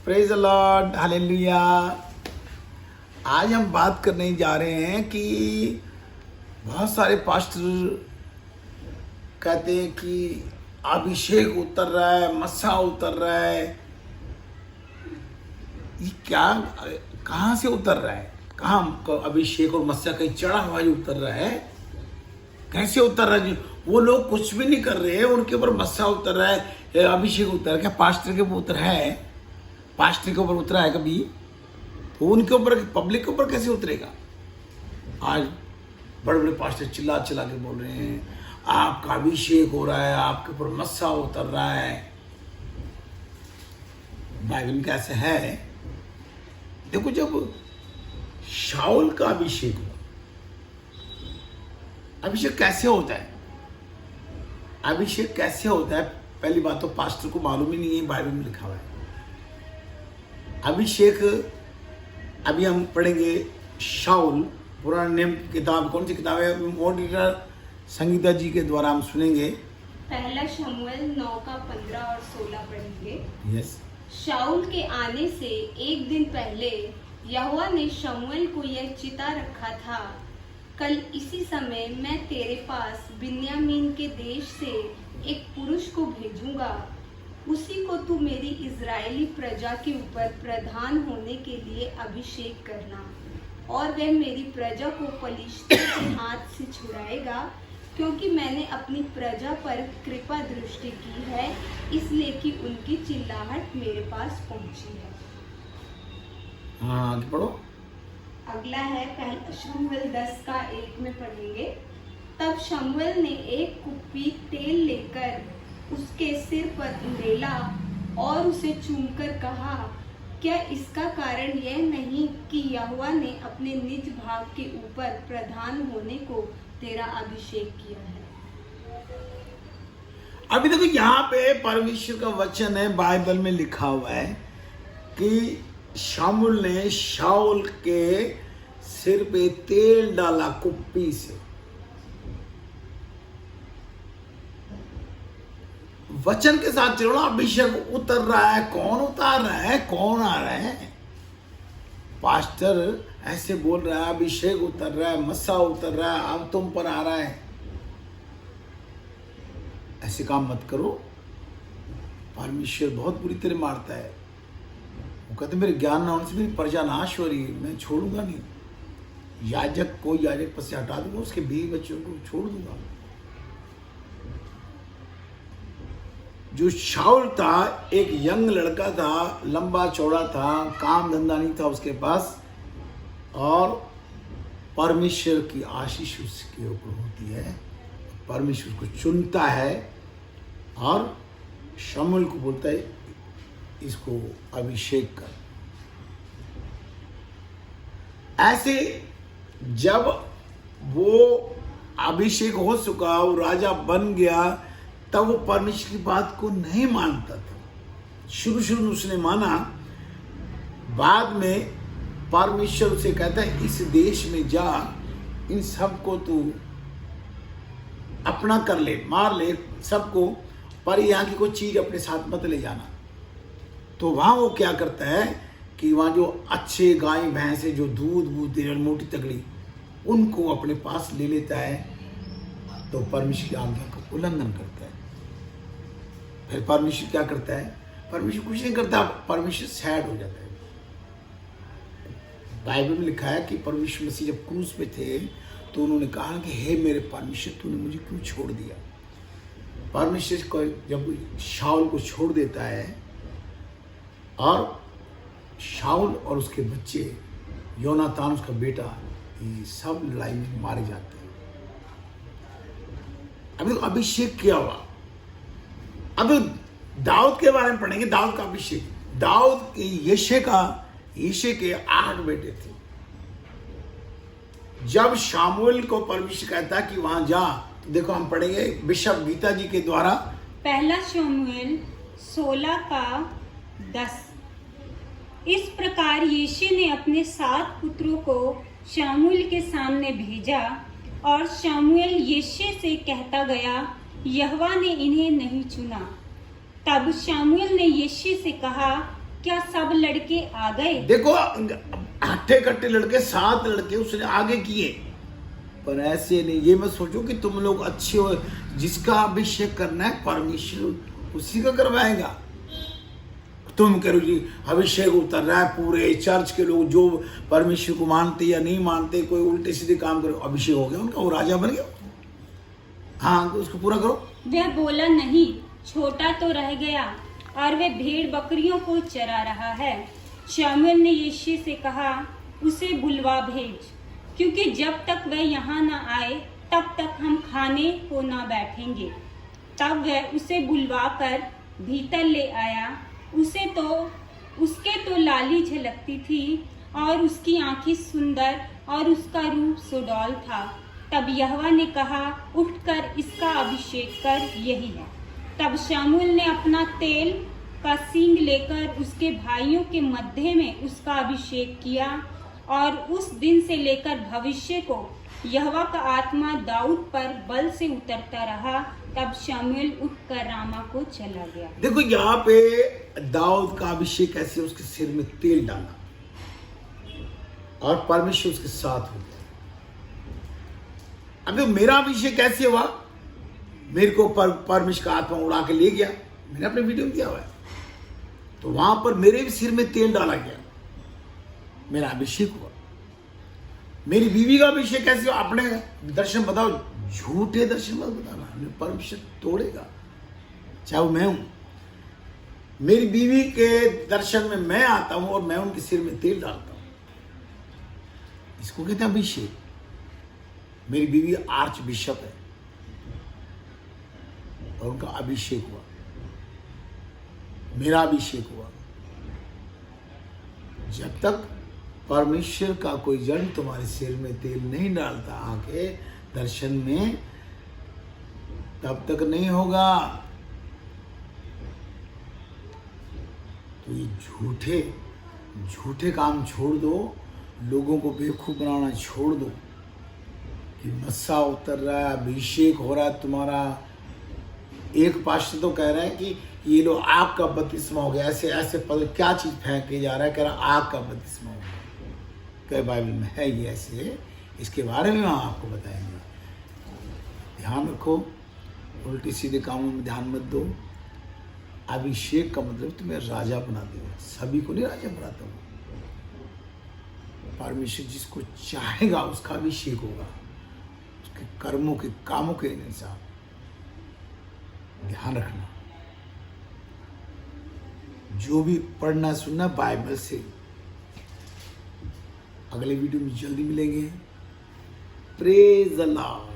Praise the Lord, hallelujah. आज हम बात करने जा रहे हैं कि बहुत सारे पास्टर कहते हैं कि अभिषेक उतर रहा है, मस्सा उतर रहा है। ये क्या, कहाँ से उतर रहा है? कहाँ अभिषेक और मस्सा कहीं चढ़ा हुआ ही उतर रहा है? कैसे उतर रहा है? वो लोग कुछ भी नहीं कर रहे हैं, उनके ऊपर मस्सा उतर रहा है, अभिषेक उतर रहा है। क्या पास्टर के ऊपर उतर है? पास्टर के ऊपर उतरा है कभी? तो उनके ऊपर, पब्लिक के ऊपर कैसे उतरेगा? आज बड़े बड़े पास्टर चिल्ला चिल्ला के बोल रहे हैं आपका अभिषेक हो रहा है, आपके ऊपर मस्सा उतर रहा है। बाइबल में कैसे है? देखो, जब शाऊल का अभिषेक हुआ, अभिषेक कैसे होता है? अभिषेक कैसे होता है? पहली बात तो पास्टर को मालूम ही नहीं है, बाइबल में लिखा हुआ है अभिषेक। अभी हम पढ़ेंगे शाऊल, पुराने नियम किताब, कौन सी किताब है? मॉडरेटर संगीता जी के द्वारा हम सुनेंगे। पहला शमूएल 9 का 15 और 16 पढ़ेंगे। यस। शाऊल के आने से एक दिन पहले यहोवा ने शमूएल को यह चिता रखा था, कल इसी समय मैं तेरे पास बिन्यामीन के देश से एक पुरुष को भेजूंगा, उसी को तू मेरी इजरायली प्रजा के ऊपर प्रधान होने के लिए अभिषेक करना, और वह मेरी प्रजा को पलिश्तियों के हाथ से छुड़ाएगा, क्योंकि मैंने अपनी प्रजा पर कृपा दृष्टि की है, इसलिए कि उनकी चिल्लाहट मेरे पास पहुंची है। हाँ, पढ़ो। अगला है पहला शमूएल 10 का 1 में पढ़ेंगे। तब शमूएल ने एक कुप्पी तेल लेकर उसके सिर पर उंडेला और उसे चूमकर कहा, क्या इसका कारण यह नहीं कि यहोवा ने अपने निज भाग के ऊपर प्रधान होने को तेरा अभिषेक किया है? अभी देखो, यहाँ पे परमेश्वर का वचन है, बाइबल में लिखा हुआ है कि शाऊल ने शाऊल के सिर पे तेल डाला कुप्पी से। वचन के साथ चलो ना। अभिषेक उतर रहा है, कौन उतार रहा है? कौन आ रहा है? पास्टर ऐसे बोल रहा है अभिषेक उतर रहा है, मस्सा उतर रहा है, अब तुम पर आ रहा है। ऐसे काम मत करो। परमेश्वर बहुत बुरी तरह मारता है। वो कहते मेरे ज्ञान ना होने से मेरी प्रजा नाश हो रही है, मैं छोड़ूंगा नहीं। याजक को याजक पद से हटा दूंगा, उसके बीवी बच्चों को छोड़ दूंगा। जो शाऊल था, एक यंग लड़का था, लंबा चौड़ा था, काम धंधा नहीं था उसके पास, और परमेश्वर की आशीष उसके ऊपर होती है। परमेश्वर को चुनता है और शमूएल को बोलता है इसको अभिषेक कर। ऐसे जब वो अभिषेक हो चुका, वो राजा बन गया, तब वो परमेश्वर की बात को नहीं मानता था। शुरू में उसने माना, बाद में परमेश्वर उसे कहता है इस देश में जा, इन सबको तू अपना कर ले, मार ले सबको, पर यहाँ की कोई चीज अपने साथ मत ले जाना। तो वहां वो क्या करता है कि वहां जो अच्छे गाय भैंस है, जो दूध दे रहे, मोटी तगड़ी, उनको अपने पास ले लेता है। तो परमेश्वर की आज्ञा का उल्लंघन करता है। फिर परमेश्वर क्या करता है? परमेश्वर कुछ नहीं करता, परमेश्वर सैड हो जाता है। बाइबल में लिखा है कि परमेश्वर मसीह जब क्रूस पे थे तो उन्होंने कहा कि हे मेरे परमेश्वर, तूने मुझे क्यों छोड़ दिया? परमेश्वर को जब शाऊल को छोड़ देता है, और शाऊल और उसके बच्चे, योनातान उसका बेटा, ये सब लड़ाई में मारे जाते हैं। अभी अभिषेक किया हुआ। अब दाऊद के बारे में पढ़ेंगे। दाऊद का अभिषेक। दाऊद के यिशै के 8 बेटे थे। जब शामूएल को परमेश्वर कहता कि वहां जा, तो देखो हम पढ़ेंगे बिशप गीता जी के द्वारा। पहला शमूएल 16 का 10। इस प्रकार यिशै ने अपने 7 पुत्रों को शामूएल के सामने भेजा, और शामूएल यिशै से कहता गया, यहोवा ने इन्हें नहीं चुना। तब शामूएल ने यिशै से कहा, क्या सब लड़के आ गए? देखो हट्टे कट्टे लड़के 7 लड़के उसने आगे किए, पर ऐसे नहीं। ये मत सोचो कि तुम लोग अच्छे हो, जिसका अभिषेक करना है परमेश्वर उसी का करवाएगा। तुम करो जी अभिषेक उतर रहा है, पूरे चर्च के लोग जो परमेश्वर को मानते या नहीं मानते, कोई उल्टे सीधे काम करो, अभिषेक हो गया उनका, वो राजा बन गया। हाँ तो उसको पूरा करो। वह बोला, नहीं, छोटा तो रह गया और वह भेड़ बकरियों को चरा रहा है। शमूएल ने यिशै से कहा, उसे बुलवा भेज, क्योंकि जब तक वह यहाँ न आए तब तक हम खाने को न बैठेंगे। तब वह उसे बुलवाकर भीतर ले आया। उसके तो लाली झलकती थी और उसकी आंखें सुंदर और उसका रूप सुडौल था। तब यहोवा ने कहा, उठकर इसका अभिषेक कर, यही है। तब शमूएल ने अपना तेल का सींग लेकर उसके भाइयों के मध्य में उसका अभिषेक किया, और उस दिन से लेकर भविष्य को यहोवा का आत्मा दाऊद पर बल से उतरता रहा। तब शमूएल उठकर रामा को चला गया। देखो यहाँ पे दाऊद का अभिषेक कैसे, उसके सिर में तेल डाला और परमेश्वर उसके साथ हो गया। अब मेरा अभिषेक कैसे हुआ, मेरे को परमेश्वर का आत्मा उड़ा के ले गया, मैंने अपने वीडियो में दिया हुआ है। तो वहां पर मेरे भी सिर में तेल डाला गया, मेरा अभिषेक हुआ। मेरी बीवी का अभिषेक कैसे हुआ, अपने दर्शन बताओ, झूठे दर्शन मत बताना, परमेश्वर तोड़ेगा, चाहे वो मैं हूं। मेरी बीवी के दर्शन में मैं आता हूं और मैं उनके सिर में तेल डालता हूं, इसको कहते हैं अभिषेक। मेरी बीवी आर्च बिशप है और उनका अभिषेक हुआ, मेरा अभिषेक हुआ। जब तक परमेश्वर का कोई जन तुम्हारे सिर में तेल नहीं डालता आके दर्शन में, तब तक नहीं होगा। तो ये झूठे काम छोड़ दो, लोगों को बेवकूफ बनाना छोड़ दो कि मस्सा उतर रहा है, अभिषेक हो रहा है तुम्हारा। एक पास्टर तो कह रहा है कि ये लो आग का बपतिस्मा हो गया, ऐसे ऐसे पता क्या चीज फेंक के जा रहा है, कह रहा आग का बपतिस्मा हो गया। कई बाइबल में है ये ऐसे, इसके बारे में हम आपको बताएंगे। ध्यान रखो, उल्टी सीधे कामों में ध्यान मत दो। अभिषेक का मतलब तुम्हें राजा बना देगा, सभी को नहीं राजा बनाता हूँ। परमेश्वर जिसको चाहेगा उसका अभिषेक होगा, उसके कर्मों के कामों के अनुसार। ध्यान रखना, जो भी पढ़ना सुनना बाइबल से। अगले वीडियो में जल्दी मिलेंगे। Praise the Lord.